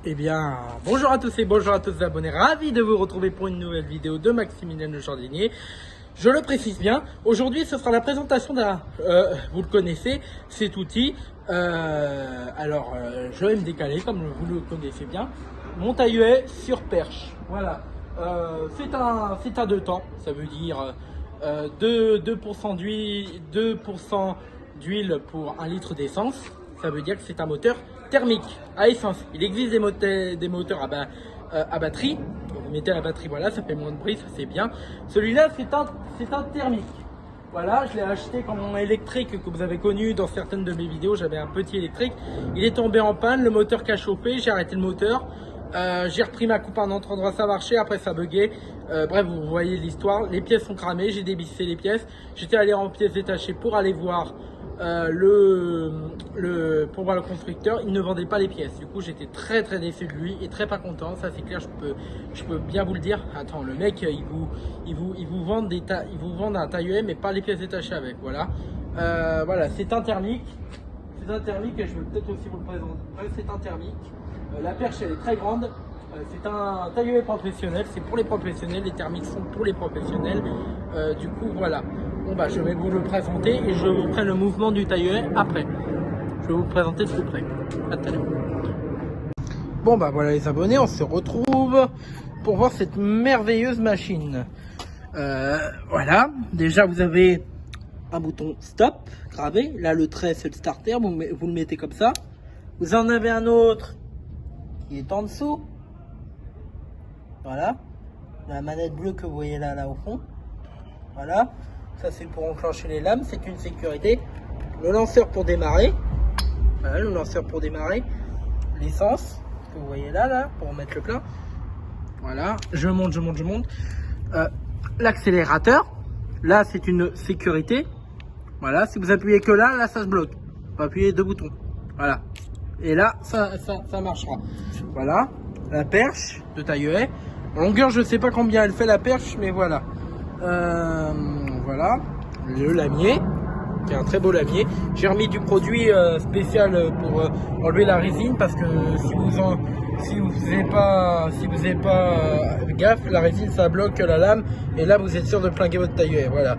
Eh bien, bonjour à tous et bonjour à tous les abonnés, ravi de vous retrouver pour une nouvelle vidéo de Maximilien le Jardinier. Je le précise bien, aujourd'hui ce sera la présentation d'un, vous le connaissez, cet outil. Je vais me décaler comme vous le connaissez bien. Mon taille-huet sur perche, voilà. C'est un deux temps, ça veut dire 2% d'huile pour 1 litre d'essence. Ça veut dire que c'est un moteur thermique à essence. Il existe des moteurs à batterie. Vous mettez la batterie, voilà, ça fait moins de bruit, ça c'est bien. Celui-là, c'est un thermique. Voilà, je l'ai acheté comme mon électrique que vous avez connu dans certaines de mes vidéos. J'avais un petit électrique. Il est tombé en panne, le moteur qui a chauffé, j'ai arrêté le moteur. J'ai repris ma coupe à un autre endroit, ça marchait, après ça buguait. Bref, vous voyez l'histoire. Les pièces sont cramées, j'ai débissé les pièces. J'étais allé en pièces détachées pour aller voir pour voir le constructeur. Il ne vendait pas les pièces. Du coup, j'étais très déçu de lui et très pas content. Ça, c'est clair, je peux bien vous le dire. Attends, le mec, il vous vend un taille-huet, mais pas les pièces détachées avec. Voilà. Voilà, c'est un thermique. C'est un thermique et je vais peut-être aussi vous le présenter. C'est un thermique. La perche, elle est très grande. C'est un taille-huet professionnel. C'est pour les professionnels. Les thermiques sont pour les professionnels. Du coup, voilà. Bon bah je vais vous le présenter et je vous ferai le mouvement du taille-huet après. Je vais vous le présenter de plus près. À tout à l'heure. Bon bah voilà les abonnés, on se retrouve pour voir cette merveilleuse machine. Voilà, déjà vous avez un bouton stop gravé. Là le trait c'est le starter, vous le mettez comme ça. Vous en avez un autre qui est en dessous. Voilà, la manette bleue que vous voyez là au fond. Voilà. Ça c'est pour enclencher les lames, c'est une sécurité. Le lanceur pour démarrer. Voilà, le lanceur pour démarrer. L'essence, que vous voyez là, pour mettre le plein. Voilà, je monte. L'accélérateur, là c'est une sécurité. Voilà, si vous appuyez que là ça se bloque. Vous appuyez 2 boutons. Voilà. Et là, ça marchera. Voilà, la perche de taille-huet. En longueur, je sais pas combien elle fait la perche, mais voilà. Voilà, le lamier, qui est un très beau lamier. J'ai remis du produit spécial pour enlever la résine parce que si vous n'avez pas gaffe, la résine ça bloque la lame et là vous êtes sûr de plinguer votre taille-huet. Voilà,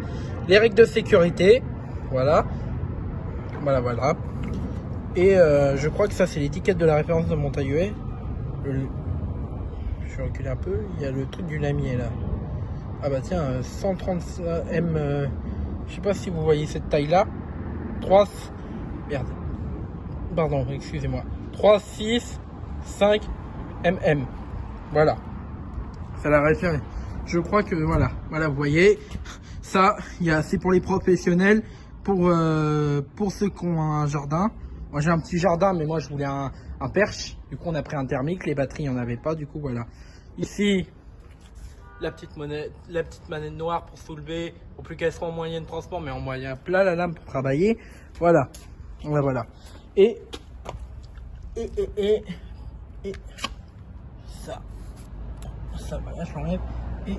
les règles de sécurité, voilà. Et je crois que ça c'est l'étiquette de la référence de mon taille-huet. Je vais reculer un peu, il y a le truc du lamier là. Ah bah tiens, 130 M, je sais pas si vous voyez cette taille là, 365 mm, voilà, ça la référence. Je crois que voilà, vous voyez, ça, c'est pour les professionnels, pour ceux qui ont un jardin. Moi j'ai un petit jardin, mais moi je voulais un perche, du coup on a pris un thermique, les batteries il n'y en avait pas, du coup voilà. Ici, la petite manette noire pour soulever, pour plus qu'elle soit en moyen de transport, mais en moyen plat, la lame pour travailler. Voilà. Et ça voilà, je l'enlève. Et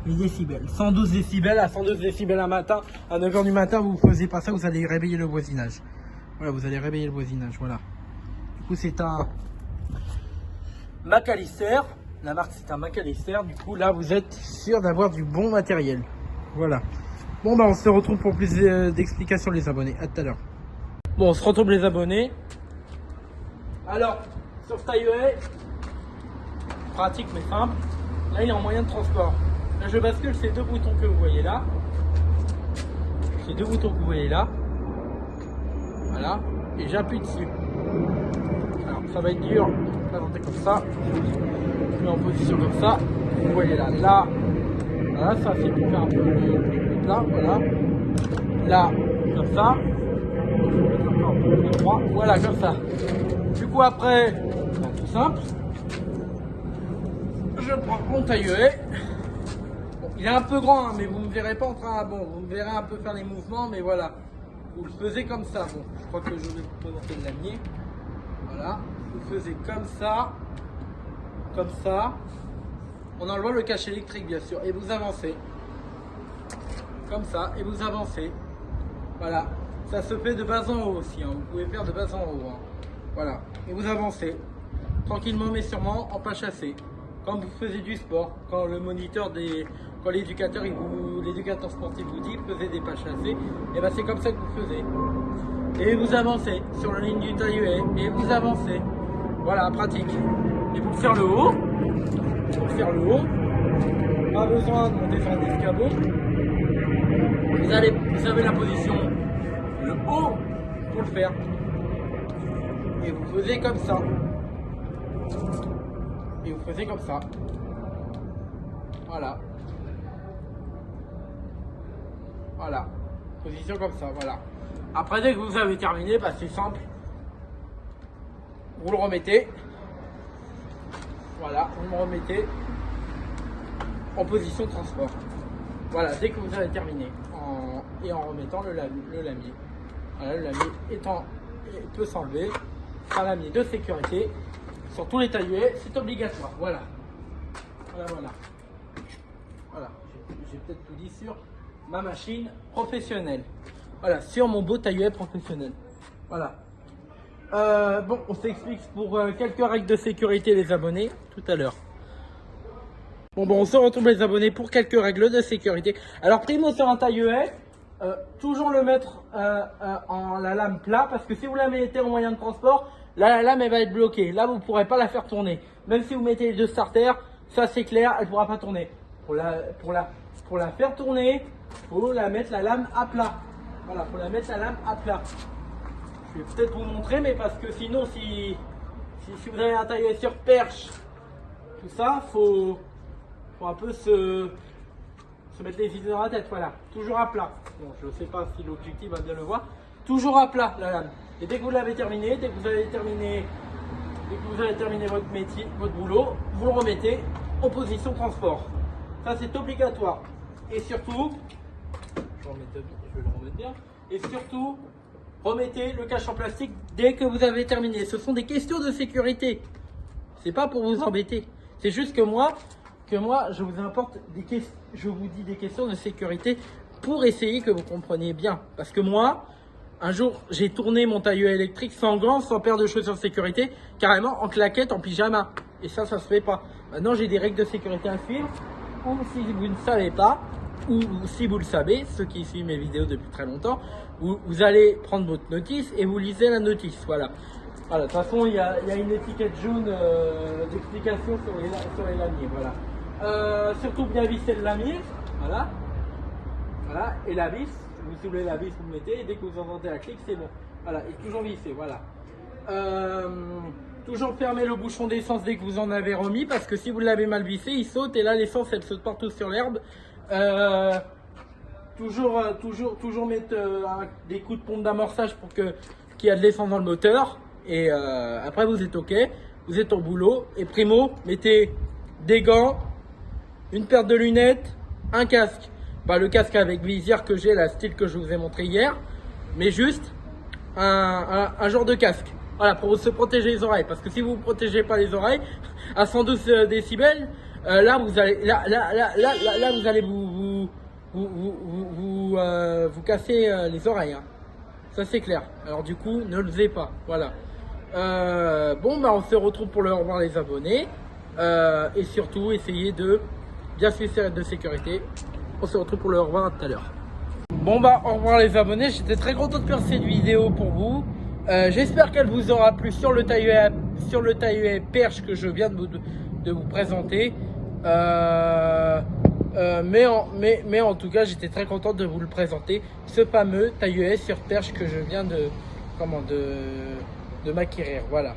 les décibels. 112 décibels, à 112 décibels un matin, à 9 h du matin, vous ne faisiez pas ça, vous allez réveiller le voisinage. Voilà, vous allez réveiller le voisinage, voilà. Du coup, c'est un McAllister. La marque c'est un McAllister, du coup là vous êtes sûr d'avoir du bon matériel. Voilà. Bon bah on se retrouve pour plus d'explications les abonnés. À tout à l'heure. Bon, on se retrouve les abonnés. Alors, sur ce taille-huet, pratique mais simple. Là il est en moyen de transport. Là je bascule ces 2 boutons que vous voyez là. Voilà. Et j'appuie dessus. Alors ça va être dur. Présenter comme ça. Je mets en position comme ça. Vous voyez là. Voilà, ça c'est pour faire un peu le plat. Voilà. Là, comme ça. Voilà, comme ça. Du coup après, tout simple. Je prends mon taille-huet. Bon, il est un peu grand, hein, mais vous ne me verrez pas en train. Bon, vous me verrez un peu faire les mouvements, mais voilà. Vous le faisiez comme ça. Bon, je crois que je vais vous présenter le lamier. Voilà. Vous faisiez comme ça. On enlève le cache électrique bien sûr et vous avancez comme ça et vous avancez. Voilà, ça se fait de bas en haut aussi, hein. Vous pouvez faire de bas en haut, hein. Voilà, et vous avancez. tranquillement mais sûrement en pas chassé. Quand vous faisiez du sport, quand le moniteur quand l'éducateur sportif vous dit faisait des pas chassés, et ben c'est comme ça que vous faisiez. Et vous avancez sur la ligne du tailluet et vous avancez. Voilà, pratique. Et pour faire le haut, pas besoin de monter sur un escabeau. Vous avez la position, le haut pour le faire. Et vous faisiez comme ça. Et vous faisiez comme ça. Voilà. Voilà. Position comme ça, voilà. Après, dès que vous avez terminé, bah, c'est simple. Vous le remettez. Voilà, vous le remettez en position de transport. Voilà, dès que vous avez terminé. Et en remettant le lamier. Voilà, le lamier peut s'enlever. C'est un lamier de sécurité. Sur tous les tailluets, c'est obligatoire. Voilà. Voilà. J'ai peut-être tout dit sur ma machine professionnelle. Voilà, sur mon beau tailluet professionnel. Voilà. Bon, on s'explique pour quelques règles de sécurité les abonnés tout à l'heure. Bon, on se retrouve les abonnés pour quelques règles de sécurité. Alors, primo sur un tailluet, toujours le mettre en la lame plat, parce que si vous la mettez en moyen de transport, là, la lame elle va être bloquée. Là, vous ne pourrez pas la faire tourner. Même si vous mettez les deux starters, ça c'est clair, elle ne pourra pas tourner. Pour la faire tourner, faut la mettre la lame à plat. Voilà, faut la mettre la lame à plat. Je vais peut-être vous montrer, mais parce que sinon, si vous avez un tailluet sur perche, tout ça, faut un peu se mettre les idées dans la tête. Voilà, toujours à plat. Bon, je ne sais pas si l'objectif va bien le voir. Toujours à plat la lame. Et dès que vous l'avez terminé, dès que vous avez terminé votre métier, votre boulot, vous le remettez en position transport. Ça c'est obligatoire. Et surtout, je vais le remettre bien. Et surtout, remettez le cache en plastique dès que vous avez terminé. Ce sont des questions de sécurité. C'est pas pour vous embêter. C'est juste que moi, je vous apporte je vous dis des questions de sécurité pour essayer que vous compreniez bien. Parce que moi, un jour, j'ai tourné mon tailluet électrique sans gants, sans paire de chaussures de sécurité, carrément en claquette, en pyjama. Et ça se fait pas. Maintenant, j'ai des règles de sécurité à suivre. Ou si vous ne savez pas, ou si vous le savez, ceux qui suivent mes vidéos depuis très longtemps, vous allez prendre votre notice et vous lisez la notice. Voilà. Voilà. De toute façon, il y a une étiquette jaune d'explication sur les lamiers. Voilà. Surtout bien visser le lamier. Voilà. Voilà. Et la vis. Vous soulevez la vis, vous le mettez, et dès que vous entendez la clique, c'est bon. Voilà, et toujours visser, voilà. Toujours fermer le bouchon d'essence dès que vous en avez remis, parce que si vous l'avez mal vissé, il saute, et là l'essence elle saute partout sur l'herbe. Toujours mettre des coups de pompe d'amorçage pour qu'il y ait de l'essence dans le moteur. Et après vous êtes ok, vous êtes au boulot. Et primo, mettez des gants, une paire de lunettes, un casque. Pas le casque avec visière que j'ai, la style que je vous ai montré hier, mais juste un genre de casque. Voilà, pour se protéger les oreilles. Parce que si vous ne protégez pas les oreilles, à 112 décibels, là vous allez vous casser les oreilles. Hein. Ça c'est clair. Alors du coup, ne le faisez pas. Voilà. On se retrouve pour le revoir les abonnés. Et surtout, essayez de bien suivre ces règles de sécurité. On se retrouve pour le revoir tout à l'heure. Au revoir les abonnés. J'étais très content de faire cette vidéo pour vous. J'espère qu'elle vous aura plu sur le tailluet perche que je viens de vous présenter. Mais en tout cas, j'étais très content de vous le présenter. Ce fameux tailluet sur perche que je viens de m'acquérir. Voilà.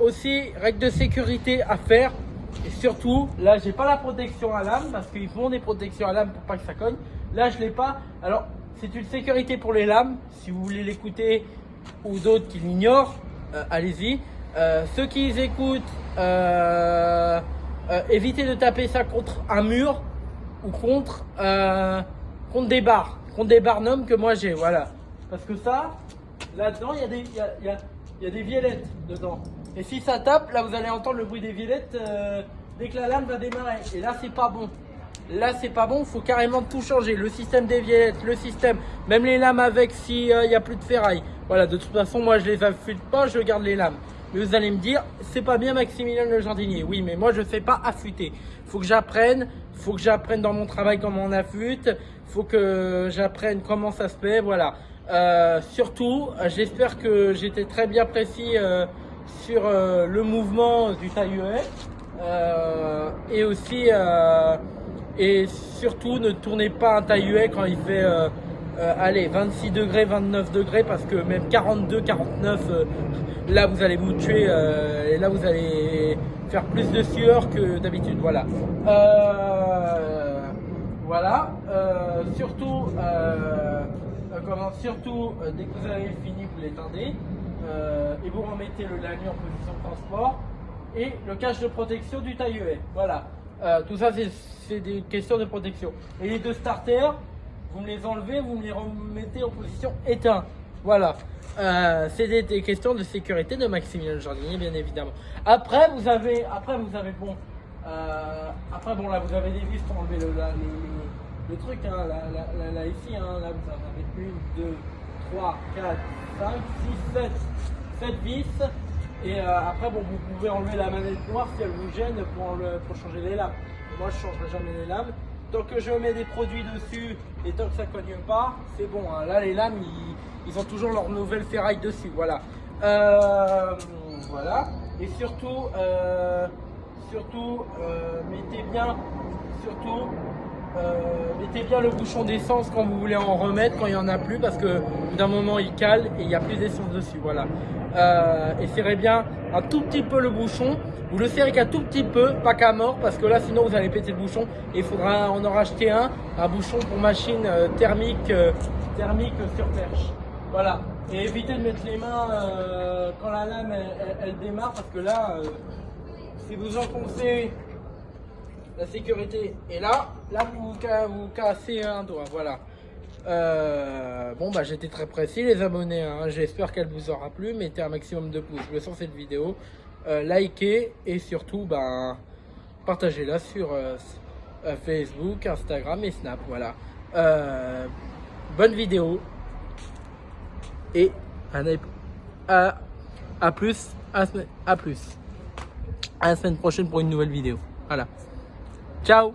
Aussi, règles de sécurité à faire. Et surtout, là, j'ai pas la protection à lame parce qu'ils font des protections à lame pour pas que ça cogne. Là, je l'ai pas. Alors, c'est une sécurité pour les lames. Si vous voulez l'écouter ou d'autres qui l'ignorent, allez-y. Ceux qui les écoutent, évitez de taper ça contre un mur ou contre des barres. Contre des barnums que moi j'ai. Voilà. Parce que ça, là-dedans, il y a des vielettes dedans. Et si ça tape, là vous allez entendre le bruit des vielettes dès que la lame va démarrer. Et là c'est pas bon. Là c'est pas bon, il faut carrément tout changer. Le système des vielettes, le système, même les lames avec s'il n'y a plus de ferraille. Voilà, de toute façon moi je les affûte pas, je garde les lames. Mais vous allez me dire, c'est pas bien Maximilien le jardinier. Oui, mais moi je sais pas affûter. Faut que j'apprenne dans mon travail comment on affûte. Faut que j'apprenne comment ça se fait, voilà. Surtout, j'espère que j'étais très bien précis sur le mouvement du taille-haie. Et aussi, et surtout, ne tournez pas un taille-haie quand il fait allez, 26 degrés, 29 degrés, parce que même 42, 49, là vous allez vous tuer, et là vous allez faire plus de sueur que d'habitude. Voilà. Voilà. Surtout, dès que vous avez fini, vous l'éteindez et vous remettez le lanier en position de transport et le cache de protection du taille-haie. Voilà. Tout ça, c'est des questions de protection. Et les deux starters, vous me les enlevez, vous me les remettez en position éteinte. Voilà. C'est des questions de sécurité de Maximilien le jardinier, bien évidemment. Après, vous avez bon. Après, bon, là, vous avez des vis pour enlever le truc, hein, là, ici, hein, là, vous en avez 1, 2, 3, 4, 5, 6, 7 vis. Et après, bon, vous pouvez enlever la manette noire si elle vous gêne pour changer les lames. Moi, je ne changerai jamais les lames. Tant que je mets des produits dessus et tant que ça ne cogne pas, c'est bon. Hein. Là, les lames, ils ont toujours leur nouvelle ferraille dessus. Voilà. Voilà. Et surtout, mettez bien le bouchon d'essence quand vous voulez en remettre, quand il n'y en a plus, parce que d'un moment il cale et il n'y a plus d'essence dessus. Voilà. Et serrez bien un tout petit peu le bouchon. Vous le serrez qu'un tout petit peu, pas qu'à mort, parce que là sinon vous allez péter le bouchon. Et il faudra en racheter un bouchon pour machine thermique sur perche. Voilà. Et évitez de mettre les mains quand la lame elle démarre, parce que là, si vous enfoncez, la sécurité est là vous cassez un doigt. Voilà. Bon bah j'étais très précis les abonnés, hein. J'espère qu'elle vous aura plu. Mettez un maximum de pouces bleus sur cette vidéo, likez et surtout bah, partagez-la sur Facebook, Instagram et Snap. Voilà. Bonne vidéo et à plus, à la semaine prochaine pour une nouvelle vidéo. Voilà. Ciao.